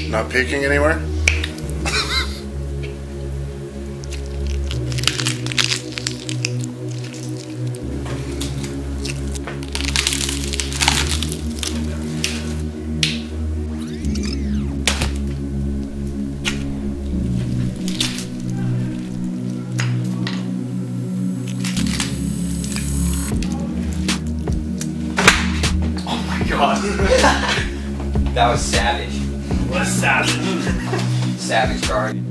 Not peeking anywhere? God. That was savage. What a savage. Savage card.